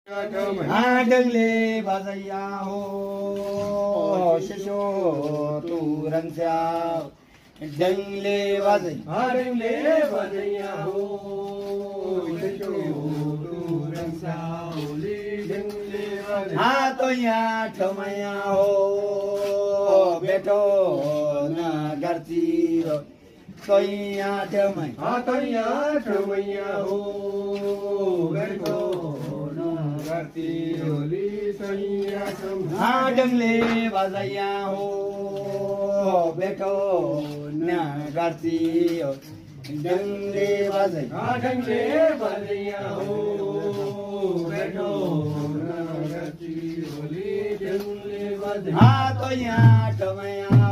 डंगले बजैया हो शिशो तू रंस्या डंगले बजैया हो शिशो तू रंस्या हाँ तो यहाँ ठमैया हो बेटो न गर्ती तो यहाँ ठमै हाँ तो यहाँ ठमैया हो बेटो हाँ डंगले बजैया हो बेटो न गर्ती डंगले बजैया हो बेटो न गर्ती हाँ तो यहाँ ठमैया